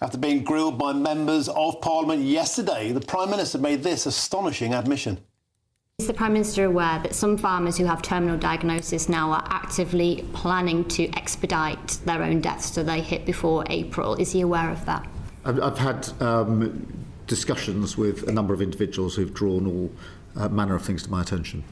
After being grilled by members of Parliament yesterday, the Prime Minister made this astonishing admission. Is the Prime Minister aware that some farmers who have terminal diagnosis now are actively planning to expedite their own deaths so they hit before April? Is he aware of that? I've had discussions with a number of individuals who've drawn all manner of things to my attention.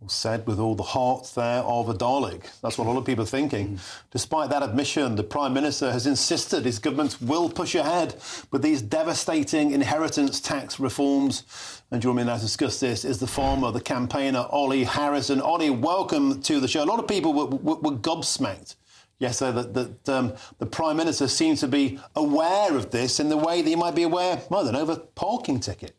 Said with all the heart there of a Dalek. That's what a lot of people are thinking. Despite that admission, the Prime Minister has insisted his government will push ahead with these devastating inheritance tax reforms. And joining me now to discuss this is the farmer, the campaigner, Ollie Harrison. Ollie, welcome to the show. A lot of people were gobsmacked yesterday that the Prime Minister seems to be aware of this in the way that he might be aware, I don't know, of a parking ticket.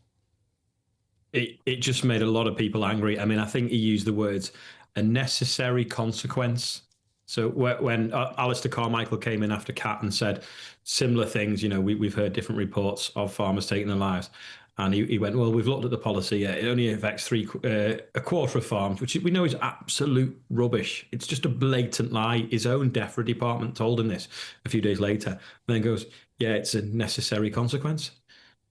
It just made a lot of people angry. I mean, I think he used the words "a necessary consequence." So when Alistair Carmichael came in after Cat and said similar things, you know, we've heard different reports of farmers taking their lives, and he went, well, we've looked at the policy. It only affects a quarter of farms, which we know is absolute rubbish. It's just a blatant lie. His own DEFRA department told him this a few days later, and then goes, yeah, it's a necessary consequence.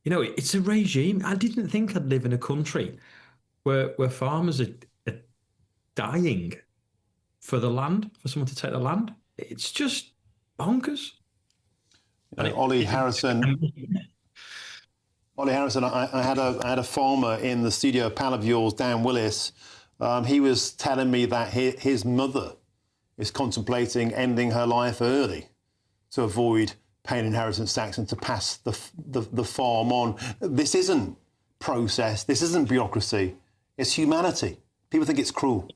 You know, it's a regime. I didn't think I'd live in a country where farmers are dying for the land, for someone to take the land. It's just bonkers. You know, Ollie Harrison, I had a farmer in the studio, a pal of yours, Dan Willis. He was telling me that his mother is contemplating ending her life early to avoid paying inheritance tax and to pass the farm on. This isn't process. This isn't bureaucracy. It's humanity. People think it's cruel.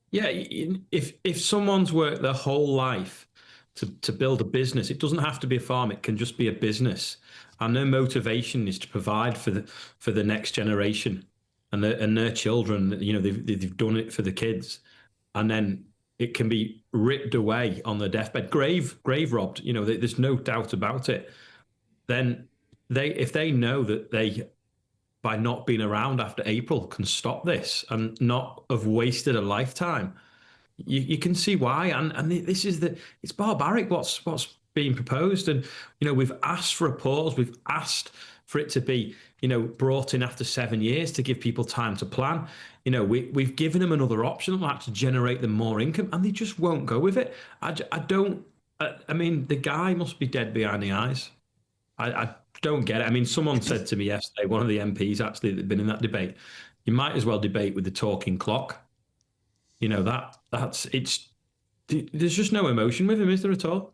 Yeah, if someone's worked their whole life to build a business, it doesn't have to be a farm. It can just be a business, and their motivation is to provide for the next generation and their children. You know, they've done it for the kids, and then it can be ripped away on their deathbed, grave robbed. You know, there's no doubt about it. Then if they know that they, by not being around after April, can stop this and not have wasted a lifetime, you can see why. And this is it's barbaric what's being proposed. And you know, we've asked for a pause. We've asked for it to be, you know, brought in after 7 years to give people time to plan. You know, we've given them another option like to generate them more income, and they just won't go with it. I mean, the guy must be dead behind the eyes. I don't get it. I mean, someone said to me yesterday, one of the MPs actually that had been in that debate, you might as well debate with the talking clock. You know, there's just no emotion with him, is there at all?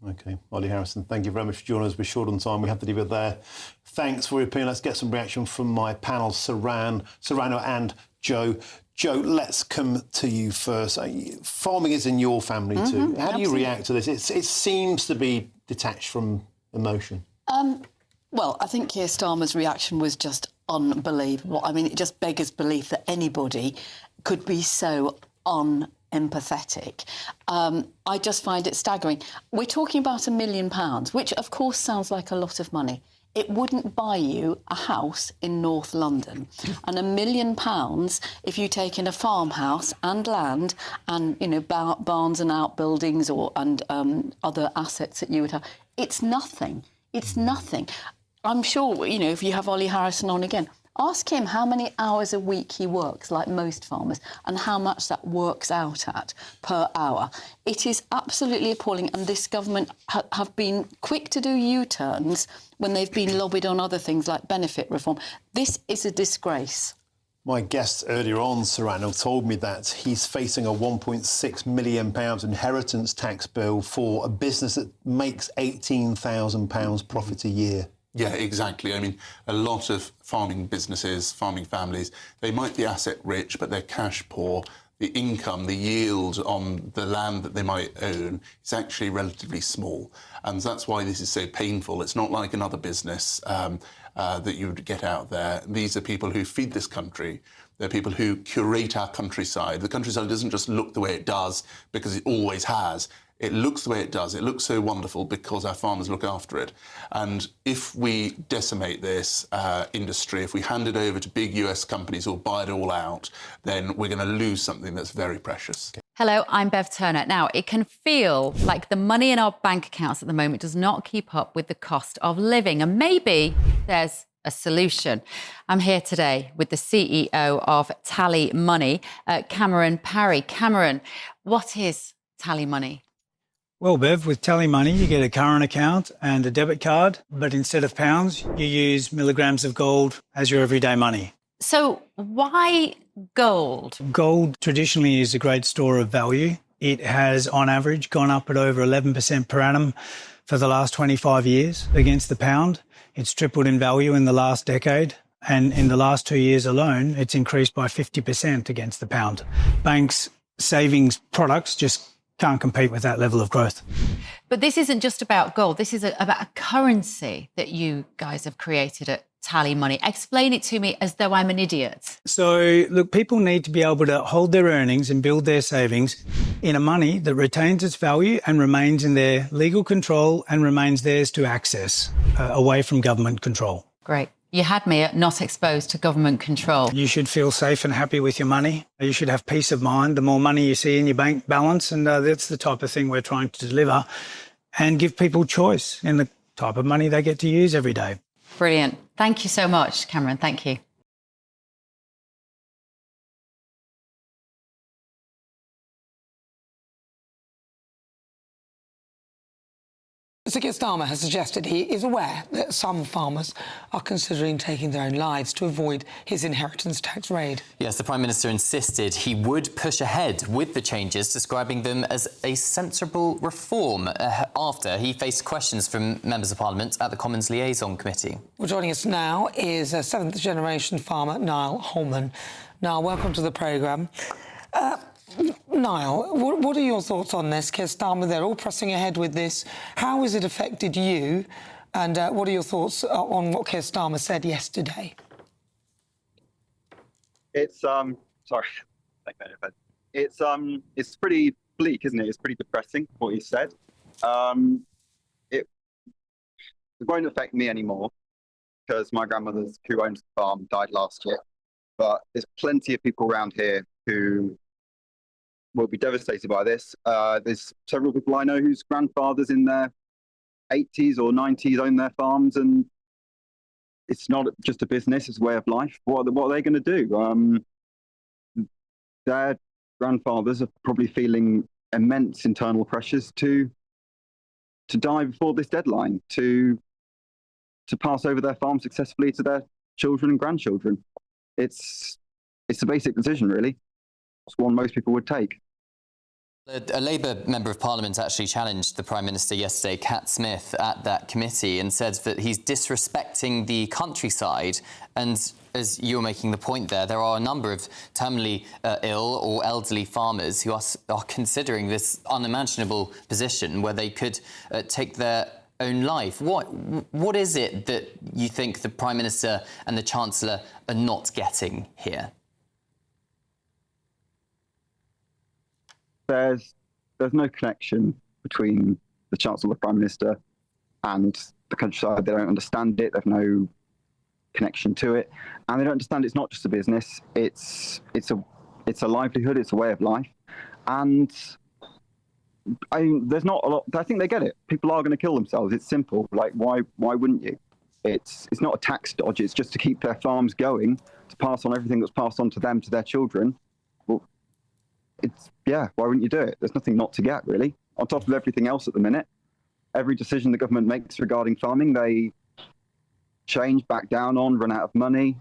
OK, Ollie Harrison, thank you very much for joining us. We're short on time. We have to leave it there. Thanks for your opinion. Let's get some reaction from my panel, Serrano and Joe. Joe, let's come to you first. Farming is in your family too. How do you react to this? It seems to be detached from emotion. Well, I think Keir Starmer's reaction was just unbelievable. I mean, it just beggars belief that anybody could be so empathetic. I just find it staggering. We're talking about £1 million, which of course sounds like a lot of money. It wouldn't buy you a house in North London. And £1 million, if you take in a farmhouse and land and, you know, barns and outbuildings and other assets that you would have, it's nothing. It's nothing. I'm sure, you know, if you have Ollie Harrison on again, ask him how many hours a week he works, like most farmers, and how much that works out at per hour. It is absolutely appalling, and this government have been quick to do U-turns when they've been lobbied on other things like benefit reform. This is a disgrace. My guest earlier on, Serrano, told me that he's facing a £1.6 million inheritance tax bill for a business that makes £18,000 profit a year. Yeah, exactly. I mean, a lot of farming businesses, farming families, they might be asset rich, but they're cash poor. The income, the yield on the land that they might own is actually relatively small. And that's why this is so painful. It's not like another business that you would get out there. These are people who feed this country. They're people who curate our countryside. The countryside doesn't just look the way it does because it always has. It looks the way it does. It looks so wonderful because our farmers look after it. And if we decimate this industry, if we hand it over to big US companies who'll buy it all out, then we're going to lose something that's very precious. Hello, I'm Bev Turner. Now, it can feel like the money in our bank accounts at the moment does not keep up with the cost of living, and maybe there's a solution. I'm here today with the CEO of TallyMoney, Cameron Parry. Cameron, what is TallyMoney? Well, Bev, with TallyMoney, you get a current account and a debit card, but instead of pounds, you use milligrams of gold as your everyday money. So why gold? Gold traditionally is a great store of value. It has, on average, gone up at over 11% per annum for the last 25 years against the pound. It's tripled in value in the last decade. And in the last 2 years alone, it's increased by 50% against the pound. Banks' savings products just can't compete with that level of growth. But this isn't just about gold. This is about a currency that you guys have created at TallyMoney. Explain it to me as though I'm an idiot. So, look, people need to be able to hold their earnings and build their savings in a money that retains its value and remains in their legal control and remains theirs to access, away from government control. Great. You had me at not exposed to government control. You should feel safe and happy with your money. You should have peace of mind the more money you see in your bank balance, and that's the type of thing we're trying to deliver, and give people choice in the type of money they get to use every day. Brilliant. Thank you so much, Cameron. Thank you. Sir Keir Starmer has suggested he is aware that some farmers are considering taking their own lives to avoid his inheritance tax raid. Yes, the Prime Minister insisted he would push ahead with the changes, describing them as a sensible reform after he faced questions from members of Parliament at the Commons Liaison Committee. Well, joining us now is seventh-generation farmer Niall Holman. Niall, welcome to the programme. Niall, what are your thoughts on this? Keir Starmer, they're all pressing ahead with this. How has it affected you? And what are your thoughts on what Keir Starmer said yesterday? It's it's pretty bleak, isn't it? It's pretty depressing what he said. It won't affect me anymore because my grandmother, who owns the farm, died last year. But there's plenty of people around here who will be devastated by this. There's several people I know whose grandfathers in their 80s or 90s own their farms, and it's not just a business, it's a way of life. What are they going to do? Their grandfathers are probably feeling immense internal pressures to die before this deadline, to pass over their farm successfully to their children and grandchildren. It's a basic decision, really. It's one most people would take. A Labour member of Parliament actually challenged the Prime Minister yesterday, Cat Smith, at that committee and said that he's disrespecting the countryside. And as you're making the point there are a number of terminally ill or elderly farmers who are considering this unimaginable position where they could take their own life. What is it that you think the Prime Minister and the Chancellor are not getting here? There's no connection between the Chancellor, the Prime Minister, and the countryside. They don't understand it. There's no connection to it, and they don't understand it's not just a business. It's a livelihood. It's a way of life, and there's not a lot. I think they get it. People are going to kill themselves. It's simple. Like why wouldn't you? It's not a tax dodge. It's just to keep their farms going, to pass on everything that's passed on to them, to their children. Well, why wouldn't you do it? There's nothing not to get, really. On top of everything else at the minute, every decision the government makes regarding farming, they change, back down on, run out of money.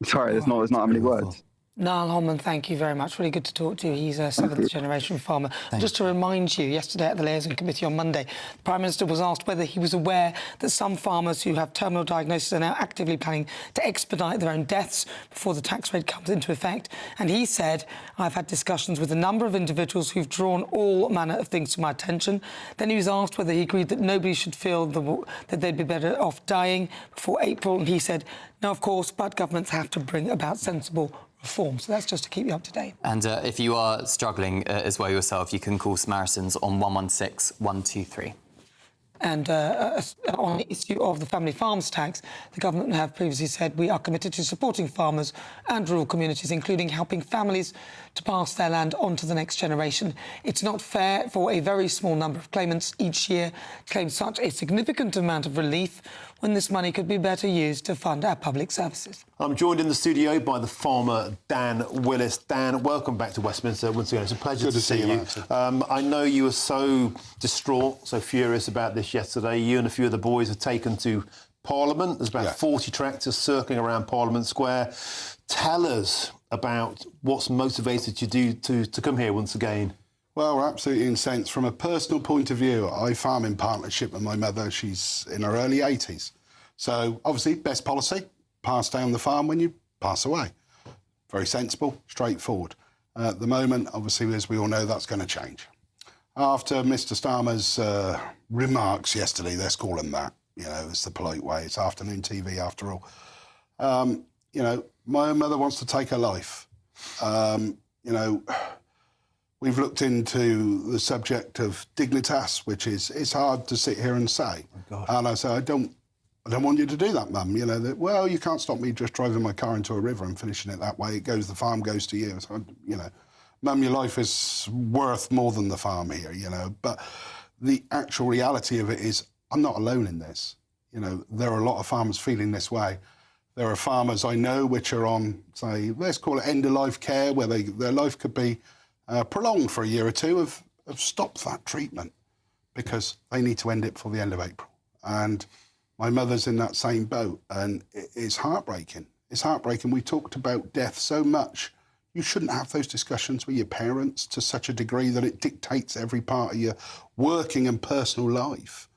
Sorry, there's not that many words. Niall Holman, thank you very much. Really good to talk to you. He's a seventh-generation farmer. Just to remind you, yesterday at the Liaison Committee on Monday, the Prime Minister was asked whether he was aware that some farmers who have terminal diagnoses are now actively planning to expedite their own deaths before the tax rate comes into effect. And he said, I've had discussions with a number of individuals who've drawn all manner of things to my attention. Then he was asked whether he agreed that nobody should feel that they'd be better off dying before April. And he said, no, of course, but governments have to bring about sensible reform. So that's just to keep you up to date. And if you are struggling as well yourself, you can call Samaritans on 116 123. And on the issue of the family farms tax, the government have previously said we are committed to supporting farmers and rural communities, including helping families to pass their land on to the next generation. It's not fair for a very small number of claimants each year to claim such a significant amount of relief when this money could be better used to fund our public services. I'm joined in the studio by the farmer Dan Willis. Dan, welcome back to Westminster once again. It's a pleasure to see you. I know you were so distraught, so furious about this yesterday. You and a few of the boys have taken to Parliament. There's about 40 tractors circling around Parliament Square. Tell us about what's motivated you to come here once again. Well, we're absolutely incensed. From a personal point of view, I farm in partnership with my mother. She's in her early 80s. So, obviously, best policy, pass down the farm when you pass away. Very sensible, straightforward. At the moment, obviously, as we all know, that's going to change. After Mr Starmer's remarks yesterday, let's call them that, you know, it's the polite way, it's afternoon TV after all. You know, my mother wants to take her life. You know, we've looked into the subject of dignitas, which is, it's hard to sit here and say. Oh, and I say, I don't want you to do that, Mum. You know, that, well, you can't stop me just driving my car into a river and finishing it that way. It goes, the farm goes to you. So, you know, Mum, your life is worth more than the farm here, you know. But the actual reality of it is, I'm not alone in this. You know, there are a lot of farmers feeling this way. There are farmers I know which are on, say, let's call it end-of-life care, where their life could be prolonged for a year or two, have stopped that treatment because they need to end it before the end of April. And my mother's in that same boat, and it's heartbreaking. It's heartbreaking. We talked about death so much. You shouldn't have those discussions with your parents to such a degree that it dictates every part of your working and personal life.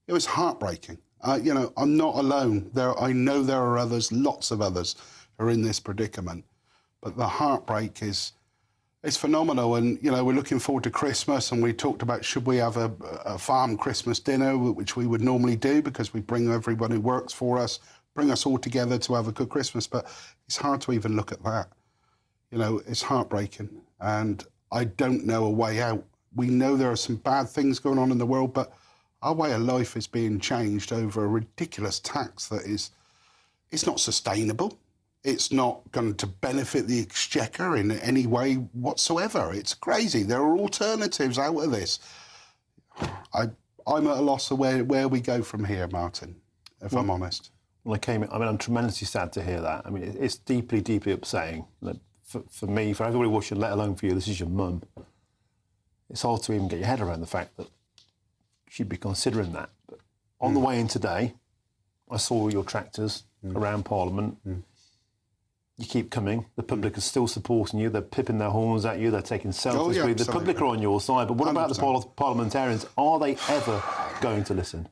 It was heartbreaking. You know, I'm not alone. I know there are others, lots of others, who are in this predicament. But the heartbreak is phenomenal. And, you know, we're looking forward to Christmas, and we talked about should we have a farm Christmas dinner, which we would normally do because we bring everyone who works for us, bring us all together to have a good Christmas. But it's hard to even look at that. You know, it's heartbreaking. And I don't know a way out. We know there are some bad things going on in the world, but our way of life is being changed over a ridiculous tax that it's not sustainable. It's not going to benefit the exchequer in any way whatsoever. It's crazy. There are alternatives out of this. I'm at a loss of where we go from here, Martin, if I'm honest. Well, I'm tremendously sad to hear that. I mean, it's deeply, deeply upsetting. For me, for everybody watching, let alone for you, this is your mum. It's hard to even get your head around the fact that she'd be considering that. But on the way in today, I saw your tractors around Parliament. You keep coming. The public is still supporting you. They're pipping their horns at you. They're taking selfies with you. The public are on your side. But what 100%. About the parliamentarians? Are they ever going to listen?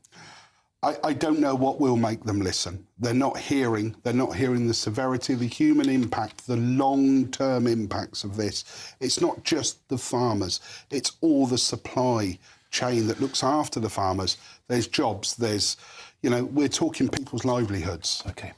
I don't know what will make them listen. They're not hearing the severity, the human impact, the long-term impacts of this. It's not just the farmers. It's all the supply chain that looks after the farmers. There's jobs. There's, you know, we're talking people's livelihoods. Okay.